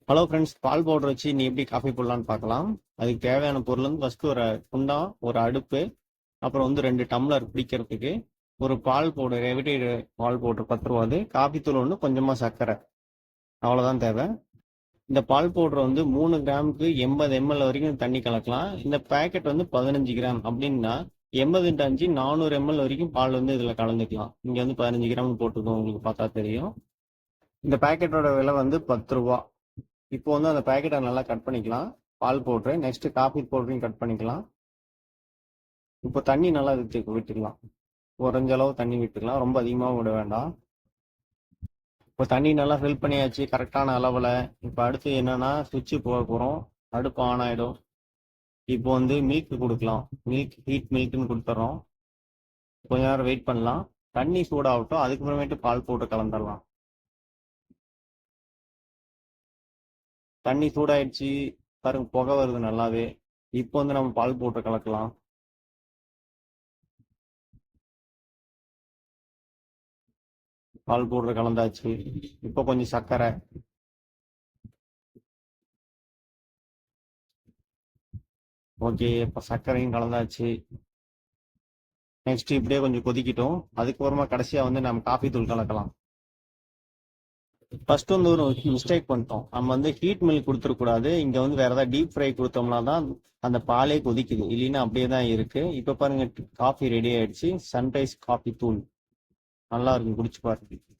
Hello friends, பால் powder வச்சு நீ எப்படி காஃபி போடலான்னு பார்க்கலாம். அதுக்கு தேவையான பொருள் வந்து ஃபர்ஸ்ட் ஒரு குண்டா, ஒரு அடுப்பு, அப்புறம் வந்து 2 டம்ளர் பிடிக்கிறதுக்கு, ஒரு பால் பவுடர், எவ்ரிடே பால் பவுடர் 10 ரூபாது, காஃபி தூள் ஒன்று, கொஞ்சமாக சர்க்கரை, அவ்வளோதான் தேவை. இந்த பால் பவுடர் வந்து 3 கிராமுக்கு 80 ml வரைக்கும் தண்ணி கலக்கலாம். இந்த பேக்கெட் வந்து 15 கிராம் அப்படின்னா 80 × 5 400 ml வரைக்கும் பால் வந்து இதில் கலந்துக்கலாம். இங்கே வந்து 15 கிராம் போட்டுக்கோங்க, உங்களுக்கு பார்த்தா தெரியும். இந்த பேக்கெட்டோட விலை வந்து 10 ரூபா. இப்போ வந்து அந்த பேக்கெட்டை நல்லா கட் பண்ணிக்கலாம். பால் பவுட்ரு, நெக்ஸ்ட் காஃபி பவுடரையும் கட் பண்ணிக்கலாம். இப்போ தண்ணி நல்லா விட்டுக்கலாம். குறைஞ்ச அளவு தண்ணி விட்டுக்கலாம், ரொம்ப அதிகமாகவும் விட வேண்டாம். இப்போ தண்ணி நல்லா ஃபில் பண்ணியாச்சு கரெக்டான அளவில். இப்போ அடுத்து என்னன்னா சுவிட்சு போக போகிறோம். அடுப்பு ஆன் ஆகிடும். இப்போ வந்து மில்க் கொடுக்கலாம். ஹீட் மில்க்னு கொடுத்துட்றோம். கொஞ்ச நேரம் வெயிட் பண்ணலாம். தண்ணி சூடாகட்டும், அதுக்கப்புறமேட்டு பால் பவுடர் கலந்துடலாம். தண்ணி சூடாயிடுச்சு பாருங்க, புகை வருது நல்லாவே. இப்போ வந்து நம்ம பால் பவுடர் கலக்கலாம். பால் பவுடர் கலந்தாச்சு. இப்போ கொஞ்சம் சர்க்கரை. ஓகே, இப்போ சர்க்கரையும் கலந்தாச்சு. நெக்ஸ்ட் இப்படியே கொஞ்சம் கொதிக்கிட்டோம். அதுக்கப்புறமா கடைசியாக வந்து நம்ம காஃபி தூள் கலக்கலாம். ஃபர்ஸ்ட் வந்து ஒரு மிஸ்டேக் பண்ணிட்டோம். நம்ம வந்து ஹீட் மில்க் கொடுத்துடக்கூடாது. இங்கே வந்து வேற ஏதாவது டீப் ஃப்ரை கொடுத்தோம்னா தான் அந்த பாலே கொதிக்குது, இல்லைன்னா அப்படியே தான் இருக்கு. இப்போ பாருங்க, காஃபி ரெடி ஆயிடுச்சு. சன்ரைஸ் காஃபி தூள் நல்லா இருக்கும், குடிச்சு பாருங்க.